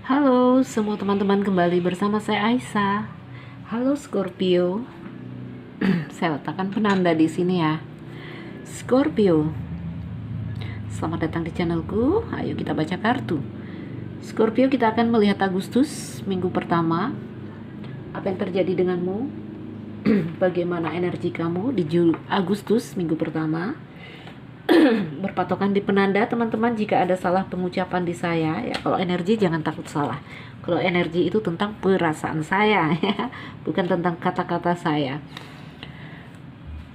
Halo semua teman-teman, kembali bersama saya Aisyah. Halo Scorpio, saya letakkan penanda di sini ya. Scorpio, selamat datang di channelku. Ayo kita baca kartu. Scorpio, kita akan melihat Agustus minggu pertama. Apa yang terjadi denganmu? Bagaimana energi kamu di Agustus minggu pertama? Berpatokan di penanda teman-teman. Jika ada salah pengucapan di saya ya, kalau energi jangan takut salah. Kalau energi itu tentang perasaan saya ya, bukan tentang kata-kata saya.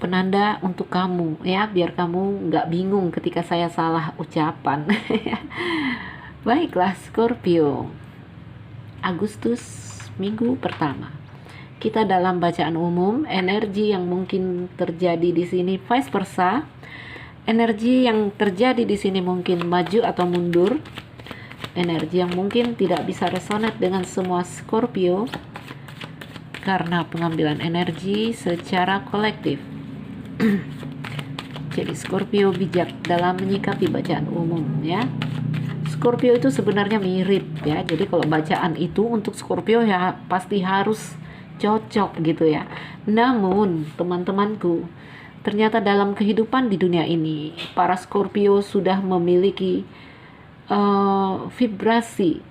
Penanda untuk kamu ya, biar kamu nggak bingung ketika saya salah ucapan. Baiklah Scorpio, Agustus minggu pertama. Kita dalam bacaan umum, energi yang mungkin terjadi di sini vice versa. Energi yang terjadi di sini mungkin maju atau mundur. Energi yang mungkin tidak bisa resonate dengan semua Scorpio karena pengambilan energi secara kolektif. Jadi Scorpio bijak dalam menyikapi bacaan umum ya. Scorpio itu sebenarnya mirip ya. Jadi kalau bacaan itu untuk Scorpio ya pasti harus cocok gitu ya. Namun teman-temanku, ternyata dalam kehidupan di dunia ini, para Scorpio sudah memiliki vibrasi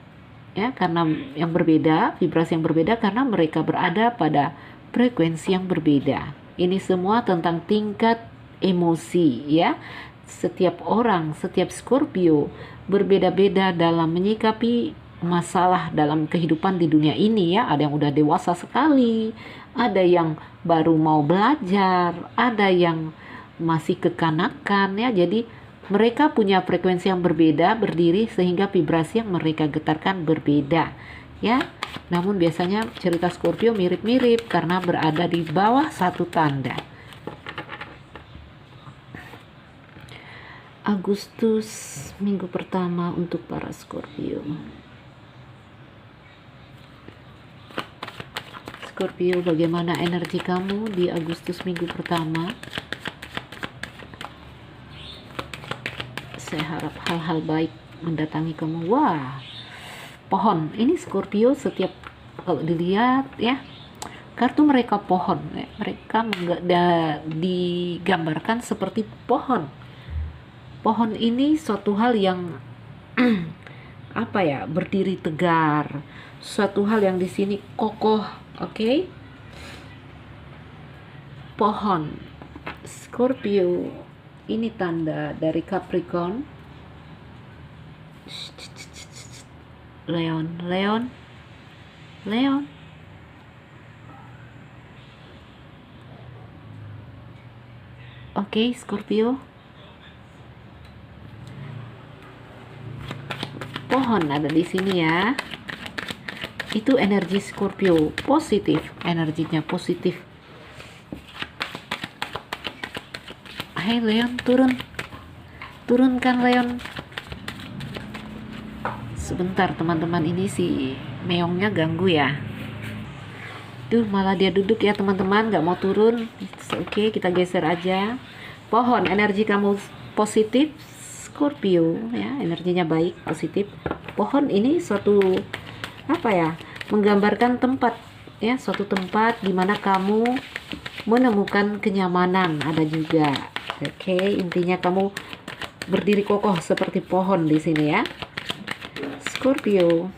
ya, karena yang berbeda, vibrasi yang berbeda karena mereka berada pada frekuensi yang berbeda. Ini semua tentang tingkat emosi ya. Setiap orang, setiap Scorpio berbeda-beda dalam menyikapi masalah dalam kehidupan di dunia ini ya. Ada yang udah dewasa sekali, ada yang baru mau belajar, ada yang masih kekanakan ya. Jadi mereka punya frekuensi yang berbeda berdiri sehingga vibrasi yang mereka getarkan berbeda ya. Namun biasanya cerita Scorpio mirip-mirip karena berada di bawah satu tanda. Agustus minggu pertama untuk para Scorpio. Scorpio, bagaimana energi kamu di Agustus minggu pertama? Saya harap hal-hal baik mendatangi kamu. Wah, pohon. Ini Scorpio setiap kalau dilihat ya, kartu mereka pohon. Mereka digambarkan seperti pohon. Pohon ini suatu hal yang apa ya, berdiri tegar. Suatu hal yang di sini kokoh, oke? Pohon. Scorpio ini tanda dari Capricorn. Leon. Oke, Scorpio. Pohon ada di sini ya. Itu energi Scorpio, positif, energinya positif. Hai Leon, turunkan Leon. Sebentar teman-teman, ini si meongnya ganggu ya. Duh, malah dia duduk ya teman-teman, gak mau turun. Oke, kita geser aja. Pohon, energi kamu positif Scorpio ya, energinya baik, positif. Pohon ini suatu apa ya, menggambarkan tempat ya, suatu tempat di mana kamu menemukan kenyamanan. Ada juga. Oke, intinya kamu berdiri kokoh seperti pohon di sini ya. Scorpio,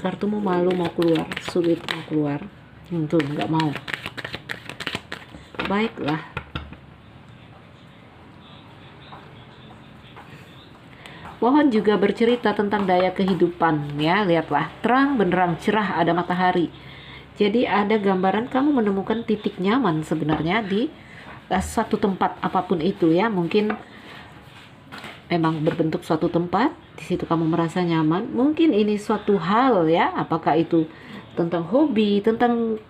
kartumu malu mau keluar, sulit mau keluar. Tuh, nggak mau. Baiklah. Pohon juga bercerita tentang daya kehidupan ya. Lihatlah, terang benderang, cerah, ada matahari. Jadi ada gambaran kamu menemukan titik nyaman sebenarnya di satu tempat apapun itu ya. Mungkin memang berbentuk suatu tempat, di situ kamu merasa nyaman. Mungkin ini suatu hal ya, apakah itu tentang hobi, tentang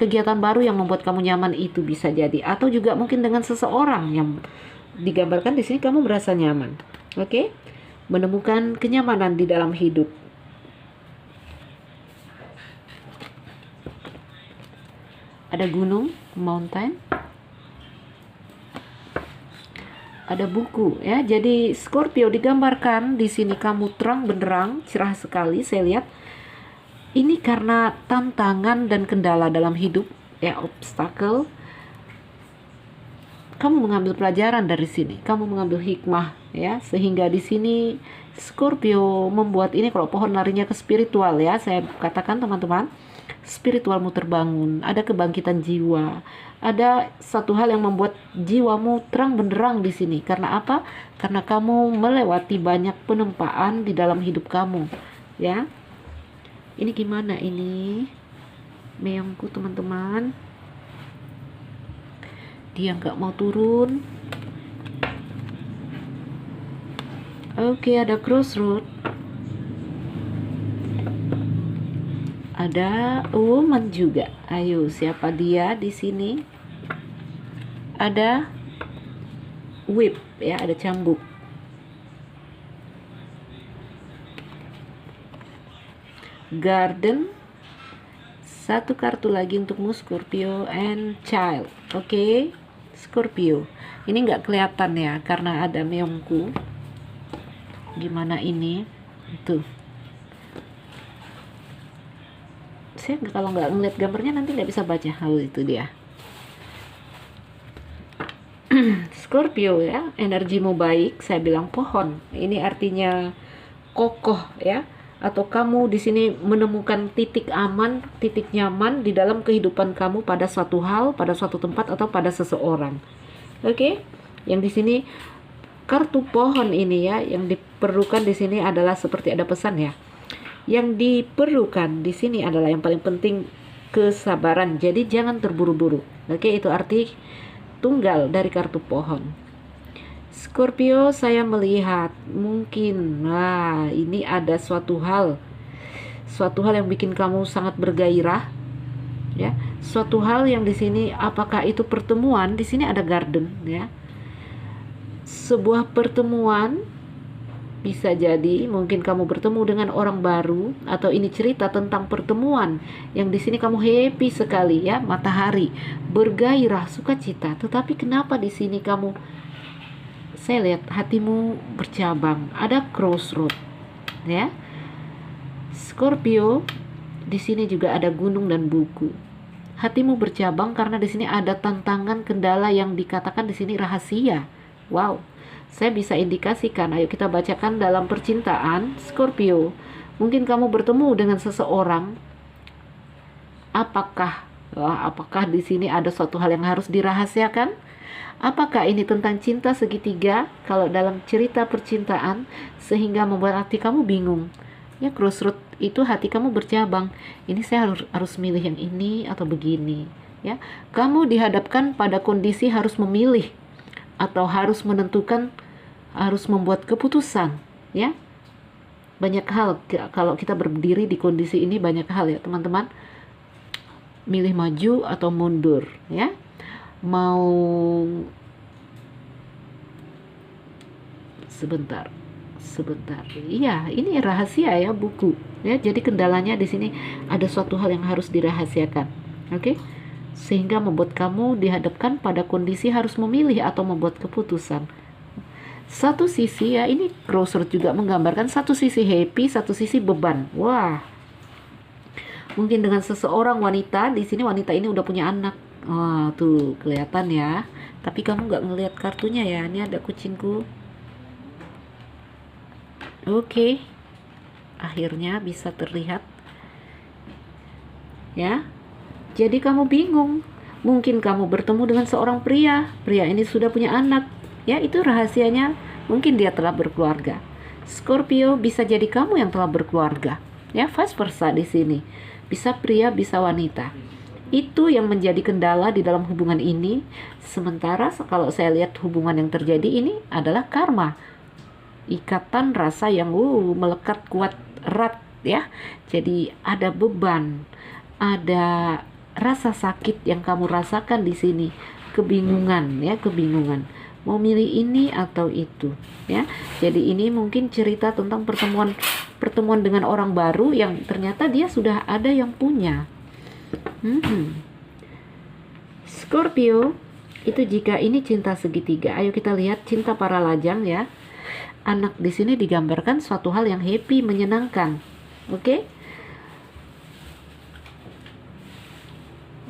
kegiatan baru yang membuat kamu nyaman, itu bisa jadi. Atau juga mungkin dengan seseorang yang digambarkan di sini kamu merasa nyaman. Oke? Menemukan kenyamanan di dalam hidup. Ada gunung, mountain. ada buku ya. Jadi Scorpio digambarkan di sini kamu terang benderang, cerah sekali saya lihat. Ini karena tantangan dan kendala dalam hidup ya, obstacle. Kamu mengambil pelajaran dari sini, kamu mengambil hikmah ya, sehingga di sini Scorpio membuat ini, kalau pohon larinya ke spiritual ya, saya katakan teman-teman, spiritualmu terbangun, ada kebangkitan jiwa, ada satu hal yang membuat jiwamu terang benderang di sini. Karena apa? Karena kamu melewati banyak penempaan di dalam hidup kamu ya. Ini gimana ini meongku teman-teman, dia nggak mau turun. Oke, ada crossroad, ada woman juga. Ayo, siapa dia di sini? Ada whip ya, ada cambuk. Garden, satu kartu lagi untukmu Scorpio, and child. Oke, Scorpio. Ini nggak kelihatan ya karena ada meongku. Gimana ini? Tuh. Saya kalau nggak ngeliat gambarnya nanti nggak bisa baca. Oh, itu dia. Scorpio ya, energimu baik. Saya bilang pohon. Ini artinya kokoh ya. Atau kamu di sini menemukan titik aman, titik nyaman di dalam kehidupan kamu pada suatu hal, pada suatu tempat, atau pada seseorang. Oke? Yang di sini kartu pohon ini ya, yang diperlukan di sini adalah seperti ada pesan ya. Yang diperlukan di sini adalah yang paling penting kesabaran. Jadi jangan terburu-buru. Oke, itu arti tunggal dari kartu pohon. Scorpio, saya melihat mungkin ini ada suatu hal yang bikin kamu sangat bergairah ya. Suatu hal yang di sini, apakah itu pertemuan? Di sini ada garden ya. Sebuah pertemuan, bisa jadi mungkin kamu bertemu dengan orang baru, atau ini cerita tentang pertemuan yang di sini kamu happy sekali ya, matahari, bergairah, sukacita. Tetapi kenapa di sini kamu, saya lihat hatimu bercabang, ada crossroad ya. Scorpio, di sini juga ada gunung dan buku. Hatimu bercabang karena di sini ada tantangan, kendala yang dikatakan di sini rahasia. Wow, saya bisa indikasikan. Ayo kita bacakan dalam percintaan. Scorpio, mungkin kamu bertemu dengan seseorang. Apakah di sini ada suatu hal yang harus dirahasiakan? Apakah ini tentang cinta segitiga? Kalau dalam cerita percintaan, sehingga membuat hati kamu bingung. Ya, crossroad itu hati kamu bercabang. Ini saya harus milih yang ini atau begini. Ya, kamu dihadapkan pada kondisi harus memilih atau harus menentukan, harus membuat keputusan ya. Banyak hal kalau kita berdiri di kondisi ini, banyak hal ya teman-teman. Milih maju atau mundur ya. Mau sebentar. Iya, ini rahasia ya, buku ya. Jadi kendalanya di sini ada suatu hal yang harus dirahasiakan. Oke? Sehingga membuat kamu dihadapkan pada kondisi harus memilih atau membuat keputusan. Satu sisi ya, ini crossroad juga menggambarkan satu sisi happy, satu sisi beban. Wah, mungkin dengan seseorang wanita, di sini wanita ini udah punya anak. Wah, tuh kelihatan ya. Tapi kamu nggak ngelihat kartunya ya. Ini ada kucingku. Oke, akhirnya bisa terlihat ya. Jadi kamu bingung. Mungkin kamu bertemu dengan seorang pria. Pria ini sudah punya anak. Ya, itu rahasianya. Mungkin dia telah berkeluarga. Scorpio, bisa jadi kamu yang telah berkeluarga. Ya, vice versa di sini. Bisa pria, bisa wanita. Itu yang menjadi kendala di dalam hubungan ini. Sementara kalau saya lihat hubungan yang terjadi ini adalah karma. Ikatan rasa yang melekat kuat erat ya. Jadi ada beban, ada rasa sakit yang kamu rasakan di sini, kebingungan ya, kebingungan mau milih ini atau itu ya. Jadi ini mungkin cerita tentang pertemuan dengan orang baru yang ternyata dia sudah ada yang punya. Scorpio, Itu jika ini cinta segitiga. Ayo kita lihat cinta para lajang ya. Anak di sini digambarkan suatu hal yang happy, menyenangkan. Oke?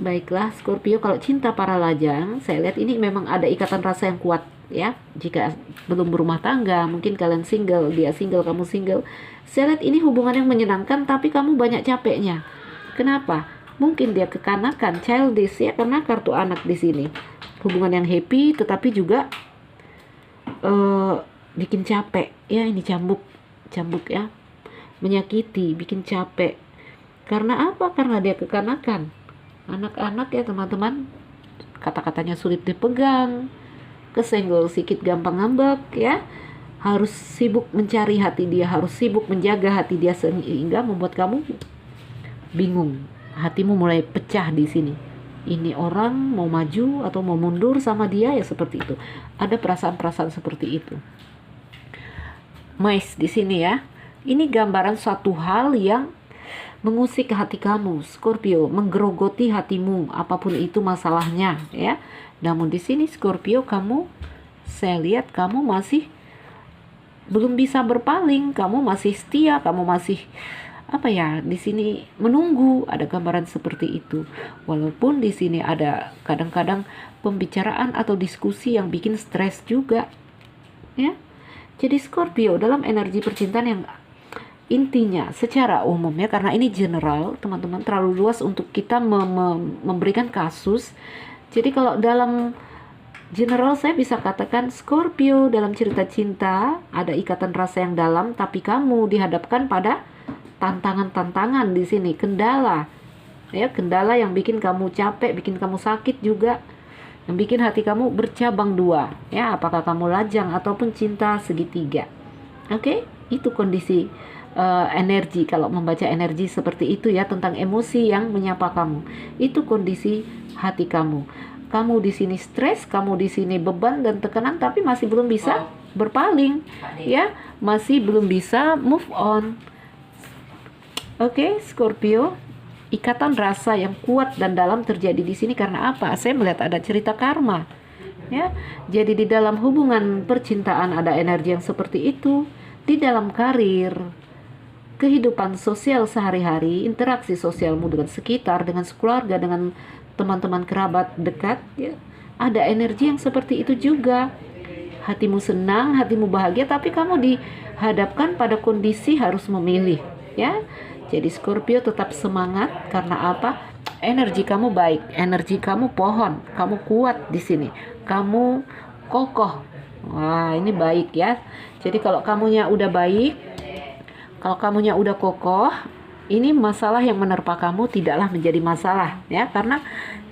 Baiklah Scorpio, kalau cinta para lajang, saya lihat ini memang ada ikatan rasa yang kuat ya. Jika belum berumah tangga, mungkin kalian single, dia single, kamu single. Saya lihat ini hubungan yang menyenangkan, tapi kamu banyak capeknya. Kenapa? Mungkin dia kekanakan, childish ya, karena kartu anak di sini. Hubungan yang happy, tetapi juga bikin capek ya. Ini cambuk ya, menyakiti, bikin capek. Karena apa? Karena dia kekanakan. Anak-anak ya teman-teman, kata-katanya sulit dipegang, kesenggol sedikit gampang ngambek ya. Harus sibuk mencari hati dia, harus sibuk menjaga hati dia, sehingga membuat kamu bingung. Hatimu mulai pecah di sini. Ini orang mau maju atau mau mundur sama dia ya, seperti itu. Ada perasaan-perasaan seperti itu. Mais di sini ya. Ini gambaran suatu hal yang mengusik hati kamu, Scorpio, menggerogoti hatimu, apapun itu masalahnya ya. Namun di sini Scorpio, saya lihat kamu masih belum bisa berpaling, kamu masih setia, kamu masih di sini menunggu. Ada gambaran seperti itu. Walaupun di sini ada kadang-kadang pembicaraan atau diskusi yang bikin stres juga ya. Jadi Scorpio dalam energi percintaan yang intinya secara umum ya, karena ini general teman-teman, terlalu luas untuk kita memberikan kasus. Jadi kalau dalam general saya bisa katakan Scorpio dalam cerita cinta ada ikatan rasa yang dalam, tapi kamu dihadapkan pada tantangan-tantangan di sini, kendala ya, kendala yang bikin kamu capek, bikin kamu sakit juga, yang bikin hati kamu bercabang dua ya, apakah kamu lajang ataupun cinta segitiga. Oke, itu kondisi energi. Kalau membaca energi seperti itu ya, tentang emosi yang menyapa kamu, itu kondisi hati kamu. Kamu di sini stres, kamu di sini beban dan tekanan, tapi masih belum bisa berpaling ya, masih belum bisa move on. Oke, Scorpio, ikatan rasa yang kuat dan dalam terjadi di sini karena apa? Saya melihat ada cerita karma ya. Jadi di dalam hubungan percintaan ada energi yang seperti itu. Di dalam karir, kehidupan sosial sehari-hari, interaksi sosialmu dengan sekitar, dengan keluarga, dengan teman-teman kerabat dekat ya, ada energi yang seperti itu juga. Hatimu senang, hatimu bahagia, tapi kamu dihadapkan pada kondisi harus memilih ya. Jadi Scorpio tetap semangat karena apa? Energi kamu baik, energi kamu pohon, kamu kuat di sini, kamu kokoh. Wah, ini baik ya. Jadi kalau kamunya udah baik, kalau kamunya udah kokoh, ini masalah yang menerpa kamu tidaklah menjadi masalah ya, karena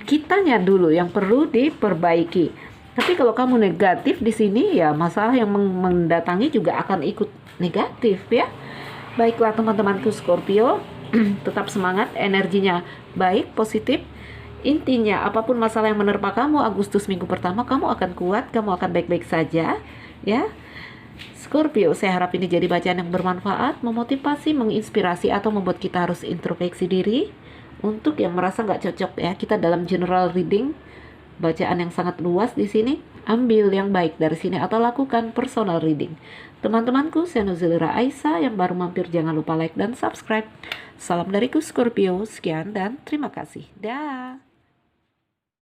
kitanya dulu yang perlu diperbaiki. Tapi kalau kamu negatif di sini ya, masalah yang mendatangi juga akan ikut negatif ya. Baiklah teman-temanku Scorpio, tetap semangat, energinya baik, positif. Intinya apapun masalah yang menerpa kamu Agustus minggu pertama, kamu akan kuat, kamu akan baik-baik saja ya. Scorpio, saya harap ini jadi bacaan yang bermanfaat, memotivasi, menginspirasi, atau membuat kita harus introspeksi diri. Untuk yang merasa nggak cocok ya, kita dalam general reading, bacaan yang sangat luas di sini, ambil yang baik dari sini atau lakukan personal reading. Teman-temanku, saya Nuzulira Aisyah, yang baru mampir jangan lupa like dan subscribe. Salam dariku Scorpio, sekian dan terima kasih. Dah.